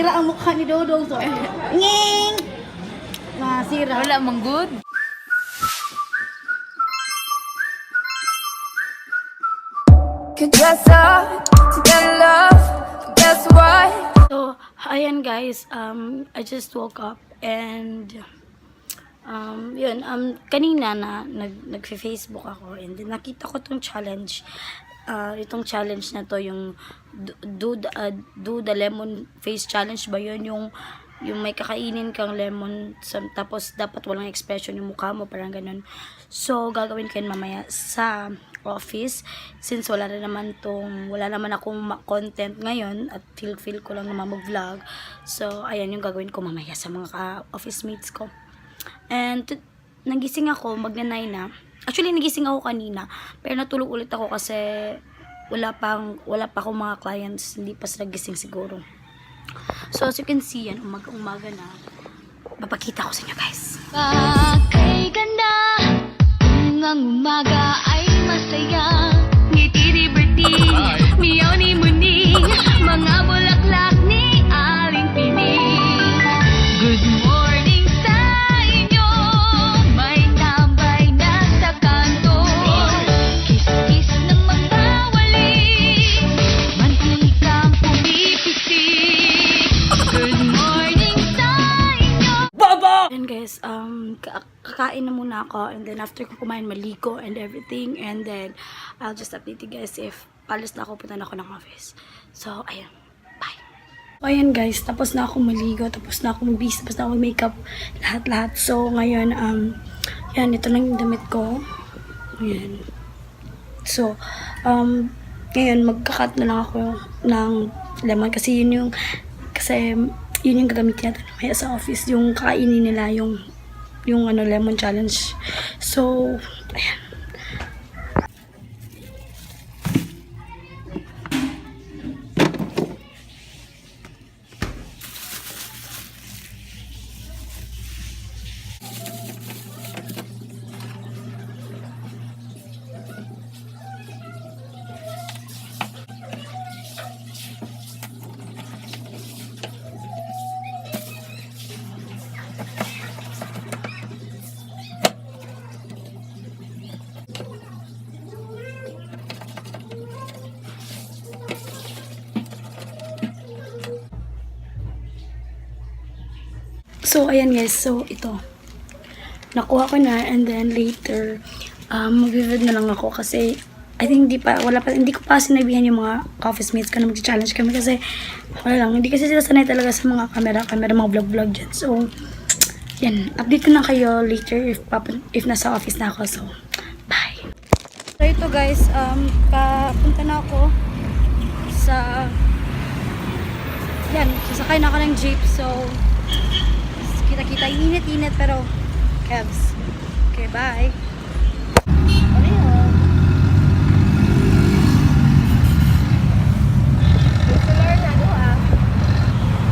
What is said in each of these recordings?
masira ang mukha ni Dodong. So, nging! Masira. Wala mang good. Guess up to get love. Guess what? So, ayan guys, I just woke up and yun, kanina na nag-Facebook ako and then nakita ko tong challenge. Itong challenge na to, yung do the lemon face challenge ba yun, yung may kakainin kang lemon tapos dapat walang expression yung mukha mo, parang ganun. So gagawin ko yun mamaya sa office since wala naman akong content ngayon at feel ko lang naman mag-vlog. So ayan yung gagawin ko mamaya sa mga office mates ko. And nagising ako, magna-9 na. Actually nagising ako kanina pero natulog ulit ako kasi wala pa akong mga clients, hindi pa sila gising siguro. So as you can see, yan, umaga na. Papakita ko sa inyo guys. Bakay ganda, ang umaga ay masaya. Ngiti liberty, miyaw ni muning, mga bulaklak ni aling pining. Good morning sa inyo, may tambay na sa kanto. Kiss-kiss na magbawali, mantikang pumipisik. Good morning sa inyo. And guys, kakain na muna ako and then after ko kumain, maligo and everything and then I'll just update you guys if palis na ako, punta na ako ng office. So, ayan. Bye! So, ayan guys, tapos na ako maligo, tapos na ako mag-bis, tapos na ako mag-makeup, lahat-lahat. So, ngayon, yan, ito lang yung damit ko. Ayan. So, ngayon, magkakat na lang ako ng lemon kasi yun yung gagamitin natin mamaya sa office, yung kainin nila, yung lemon challenge. So, ayan. So, ayan guys. So, ito. Nakuha ko na and then later, mag-review na lang ako kasi I think hindi ko pa sinabihan yung mga office mates ko na mag-challenge kami kasi wala lang. Hindi kasi sila sanay talaga sa mga camera, mga vlog dyan. So, yan. Update ko na kayo later if nasa office na ako. So, bye! So, ito guys. Papunta na ako sa yan. Sasakay na ako ng jeep. So, kita-kita, init-init pero Kevs. Okay, bye.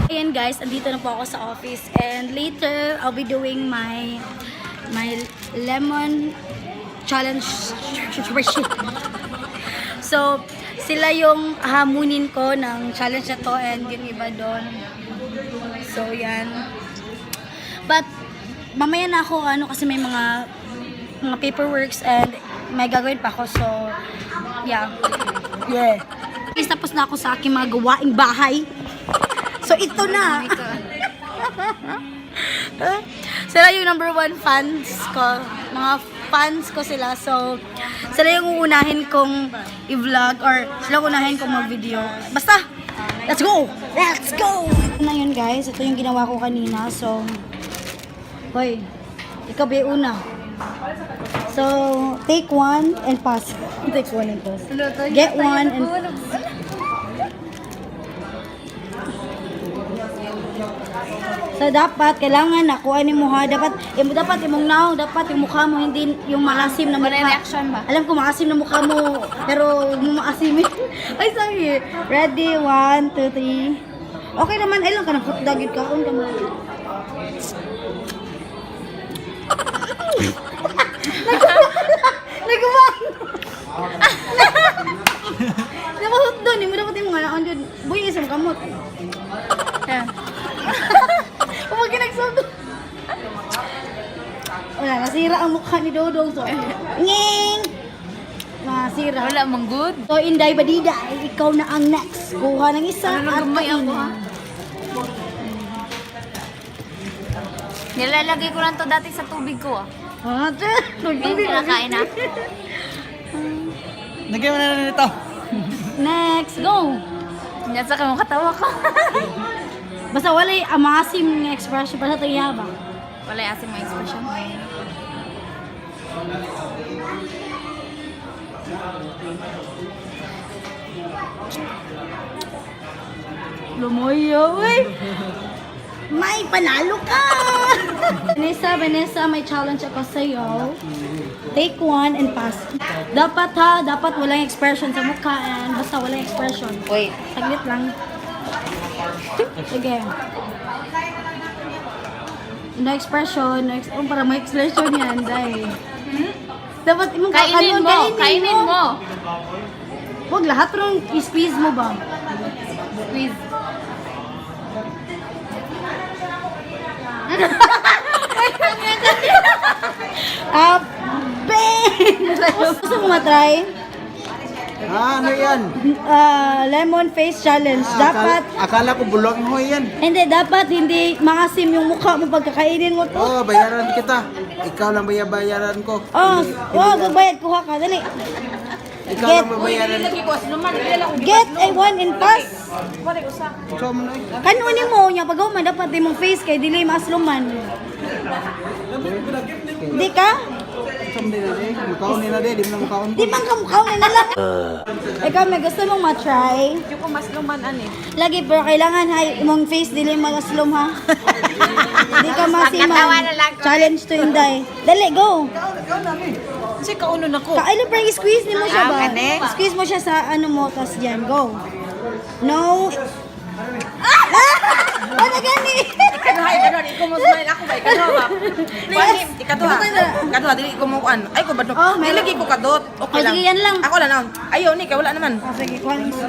Ayan guys, andito na po ako sa office and later I'll be doing my lemon challenge. So, sila yung hamunin ko ng challenge na to and yung iba doon. So, yan. But, mamaya na ako, kasi may mga paperworks and may gagawin pa ako. So, yeah. Tapos na ako sa aking mga gawaing bahay. So, ito na. Sila yung number 1 fans ko. Mga fans ko sila. So, sila yung uunahin kong i-vlog or sila yung uunahin kong mag-video. Basta, let's go! Let's go! Na yun guys, ito yung ginawa ko kanina. So, hoy, ikaw ba una? So, take 1 and pass. Take 1 and pass. Get 1 and... So, dapat, kailangan nakuha ni mo ha. Dapat imong naong, dapat yung mukha mo, hindi yung maasim na mukha. Reaction ba? Alam ko, maasim na mukha mo, pero huwag mo maasimin. Ay, sorry. Ready? 1, 2, 3. Okay naman, ay lang ka ng hotdog yun ka. Ka mo. Nagawa! Nakahot doon, hindi mo dapat yung mga naon dyan. Buhay isang kamot. Ayan. Masira ang mukha ni Dodong. So, nging! Masira. Wala mang good. So, Inday Badida, ikaw na ang next. Kuha ng isa Ano at gamay ako, ha? kainin. Nilalagay ko lang to dati sa tubig ko, ah. Ate, Ngayon kinakain na. Nagyan mo na nito. Next, go! Nasa ka mong katawa ko. Basta wala yung amasim ng expression para sa tuyaba. Wala yung asim mga expression. Lumoyo, uy! May panalo ka! Vanessa, may challenge ako sa'yo. Take one and pass. Dapat walang expression sa mukha and basta walang expression. Wait. Saglit lang. Sige. No expression, para may expression yan, dahil. Dapat imong Kainin mo. Kainin mo. Huwag lahat rin i-squeeze mo ba? Squeeze. Ben! Gusto mo matry? Ano yan? Lemon face challenge. Dapat, Akala ko bulok mo yan. dapat hindi maasim yung mukha mo pagkakainin mo to. Oo, bayaran kita. Ikaw lang bayaran ko. Oh, magbayad, kuha ka. Dali. Ikaw Get. lang babayaran. Get a one and pass. Ikaw mo na eh. Kanunin mo niya, pag man dapat di mong face kay dili masluman. Di ka? Ikaw mo din na eh. Mukhaon din na eh. Di mo na mukhaon. Di man ka mukhaw na lang. Ikaw, may gusto mong matry? Yung ko mas luman, ani. Lagi, pero kailangan hay, imong face dili maslum ha. Di ka masiman. Challenge to Inday. Dali, go. Kasi kauno na ko. Kailo pa squeeze mo siya ba? Ane? Squeeze mo siya sa ano mo, tas dyan, go. No. Ano gani? Ikaduha, ikaw mo smile ako ba? Ikaduha ba? Ikaduha, dili ko mo kuan. Ay ko ba? Oh, may- Nilagay ko kadot. Okay Oh, lang. sige, yan lang. Ako lang. Ayaw ni, kaya wala naman. Oh, sige, kuha ng isa.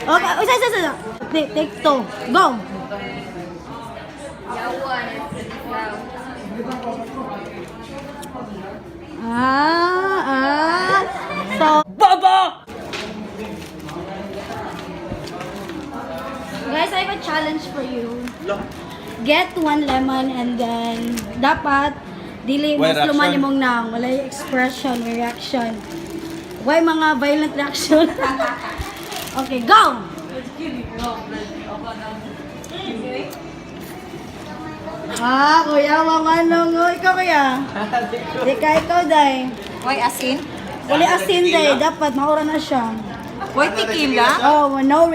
Okay, isa. Take two. Go. So, Baba! guys, I have a challenge for you. Get one lemon and then dapat dili mas luman imong nang walay expression or reaction. Why mga violent reaction? Okay, go. Kuya, manganong. Ikaw kuya. Di ka ikaw, day. Why asin? Wali asin, day. Dapat maura na siya. Why tequila? Oh, no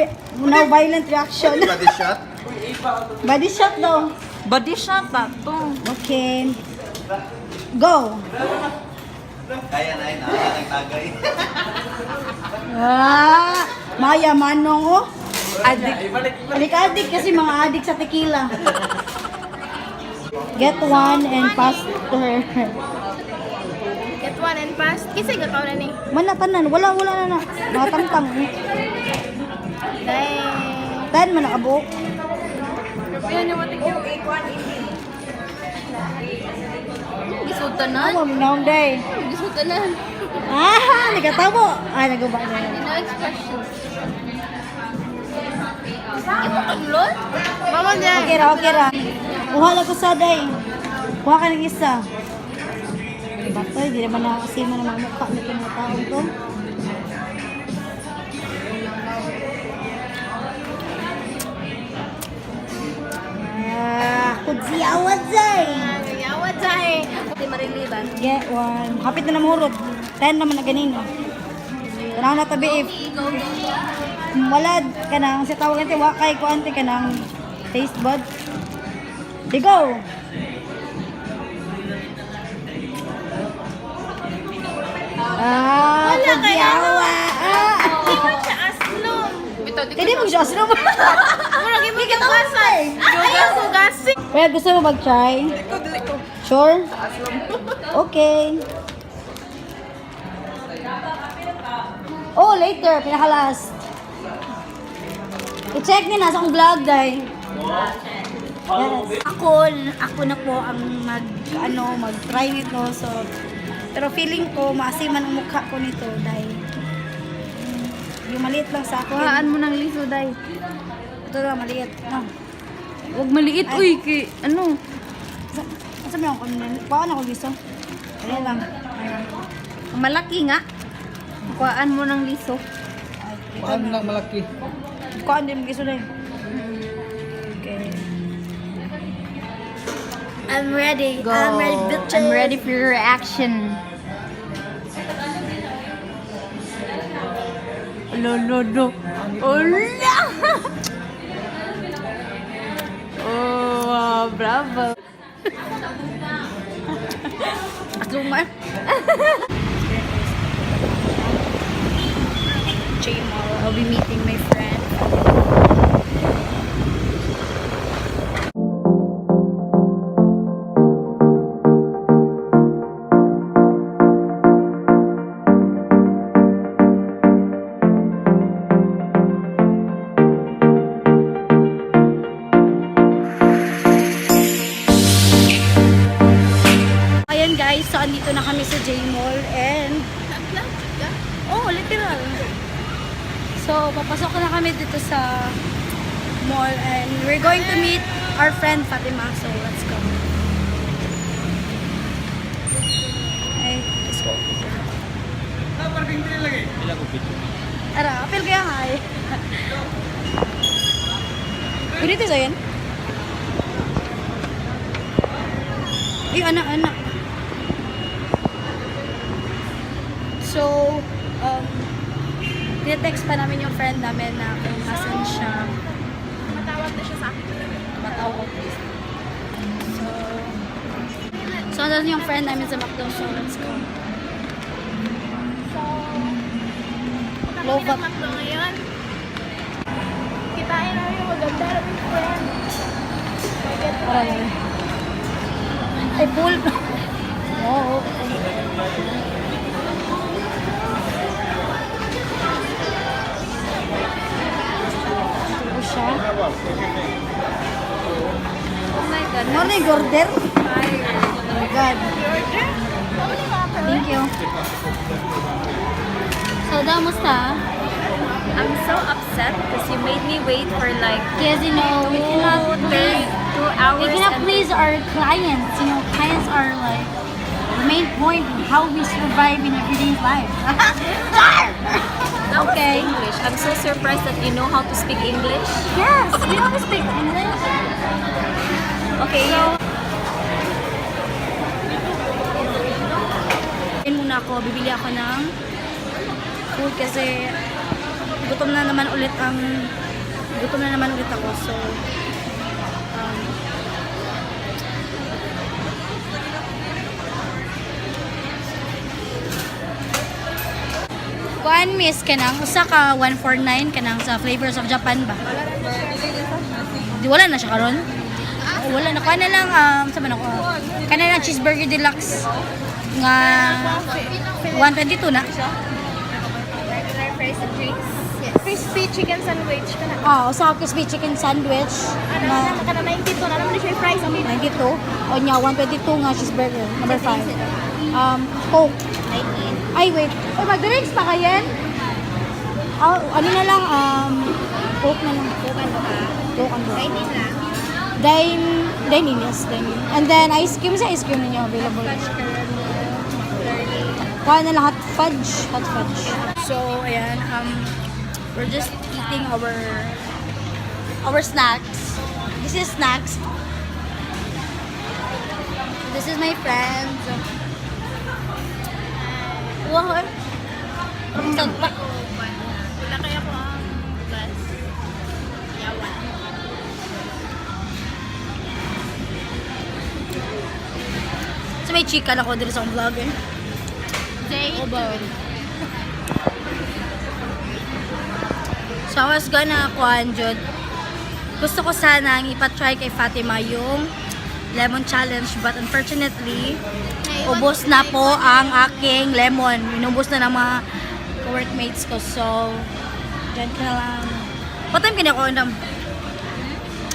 violent reaction. Body shot? Body shot daw. Body shot ba? To. Okay. Go. Kaya na yun. Nagtagay. Maya manong oh. Adik. Adik kasi mga adik sa tequila. Get one and pass to her. Get one and pass. Kisay ka na ni. Manatanan, wala na. Nakatangtang. Dahil. Tan man nakabuok. Yan yung matig yung 8-1. Gisutanan. Ano mo naong day? Gusto ka na. Nagkatabo. Nagaba na. No expressions. Ipakagulon? Mama niya. Okay ra. Kuha lang ko sa day. Kuha ka ng isa. Batoy, di naman nakakasima ng mga mukha nito mga taong to. Kudziyawa zay. Yawa dahil. Di mariliban. Get one. Hapit na namurot. 10 naman na ganino. Tanang na tabi if walad ka nang sa tawag ante wakay ko ante ka nang taste bud. Di go. Wala kaya kudziyawa. Hindi mo siya aslom. Hindi mo siya asro. Mura mo gibugasan. Ayaw bugasin. Kaya gusto mo mag-try? Sure? Okay. Oh, later. Pinaka-last. I-check niya nasa akong vlog, day. Ako na po ang mag-try nito. So, pero feeling ko, maasiman ang mukha ko nito dahil yung maliit lang sa akin. Kuhaan mo ng liso, day. Ito na, maliit. No. Huwag maliit, Ay. uy. Ano? Asa mo ako nila? Baka na ko gusto. Ayan lang. Ayan. Ang malaki nga. Kuhaan mo ng liso. Paano lang malaki? Kuhaan din gusto na yun. Okay. I'm ready. Go. I'm ready, bitches. I'm ready for your reaction. Lo. Hola! Oh, bravo. Luma. Tomorrow, I'll be meeting my friend. Ayan guys, so andito na kami sa J-Mall and oh, literal. So, papasok na kami dito sa mall and we're going to meet our friend Fatima. So, let's go. Ay, let's go. Ara, apil kaya nga eh. Ganito sa yan? Ay, anak. So, tinetext pa namin yung friend namin na kung nasan siya. Matawag na siya sa akin. Matawag. So, nasan yung friend namin sa McDo. So, let's go. So, Low punta back. kami ng McDo ngayon. Kitain namin yung maganda namin friend. Aray. Ay, pool. Oo. Ito siya. Oh my God. Ano na yung order? Oh my God. Thank you. So, damusta? I'm so upset because you made me wait for like Because, you know, we cannot please, 2 hours. we cannot please our clients. You know, clients are like the main point of how we survive in everyday life. That was Okay. English. I'm so surprised that you know how to speak English. Yes, we don't speak English. Okay. Yan muna ako, bibili ako ng food kasi gutom na naman ulit ako. So, kuan miss ka nang usa ka 149 ka nang sa Flavors of Japan ba? Di wala na siya karon. Wala na kuan na lang sa man ako. Kana lang cheeseburger deluxe nga 122 na. Regular fries and drinks. Yes. Crispy chicken sandwich. Kana. Usa ka crispy chicken sandwich Ano na na, kana 92 na naman siya yung fries. 92 o nya 122 nga cheeseburger number 5. Coke. 19. Ay, wait. Oy, mag-drinks pa kayan? Ano na lang, Coke na lang. Bukan mo ka. Coke and Coke. 19 lang. Dine-in, yes, dine-in. And then, ice cream sa ice cream ninyo available. Kuha na lang hot fudge. So, ayan, we're just eating our snacks. This is snacks. This is my friend. Wow, Ramsag pa. Wala kaya ko ang bus. Yawan. So, may chika ako dito sa akong vlog eh. Day. So, I was gonna Jud. Gusto ko sana ang ipatry kay Fatima yung lemon challenge, but unfortunately, ubos na po ang aking lemon. Inubos na ng mga workmates ko. So, dyan ka na lang. What time ka na ko?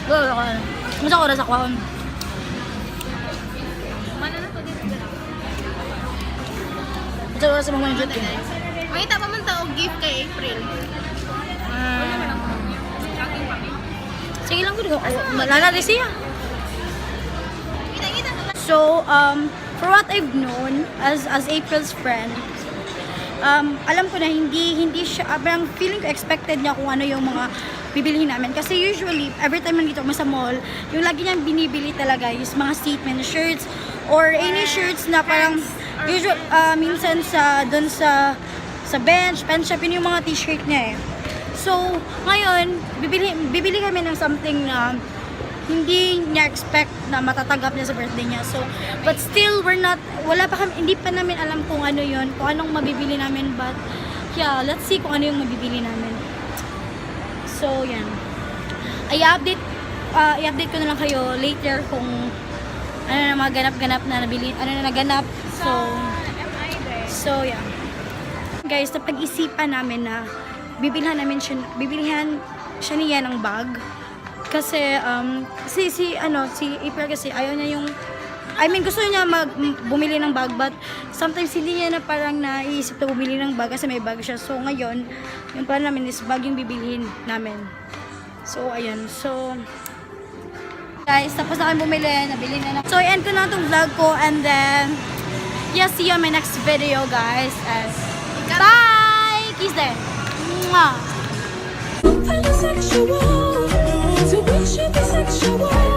Wala ka na. Masa oras ako. Masa oras sa mga duty. Makita pa man tao gift kay April. Sige lang ko. Malala rin siya. Kita-kita. So, for what I've known as April's friend, alam ko na hindi siya, parang feeling ko expected niya kung ano yung mga bibilihin namin. Kasi usually, every time nandito kami sa mall, yung lagi niyang binibili talaga is mga statement shirts or any shirts na parang usual, minsan doon sa bench, pen shop, yun yung mga t-shirt niya eh. So, ngayon, bibili kami ng something na hindi niya expect na matatanggap niya sa birthday niya. So, but still, hindi pa namin alam kung ano yun, kung anong mabibili namin. But, yeah, let's see kung ano yung mabibili namin. So, yan. I-update ko na lang kayo later kung ano na mga ganap-ganap na nabili, ano na naganap. So, yeah. Guys, napag-isipan namin na bibilihan siya niya ng bag. Kasi, si April kasi ayaw niya gusto niya bumili ng bag, but sometimes hindi niya na parang naisip na bumili ng bag kasi may bag siya. So, ngayon, yung plan namin is bag yung bibilihin namin. So, ayun. So, guys, tapos na kami bumili, nabili na. So, i-end ko na itong vlog ko, and then, yeah, see you on my next video, guys. And, bye! Kiss there! Mwah! Sexual, so we should be sexual.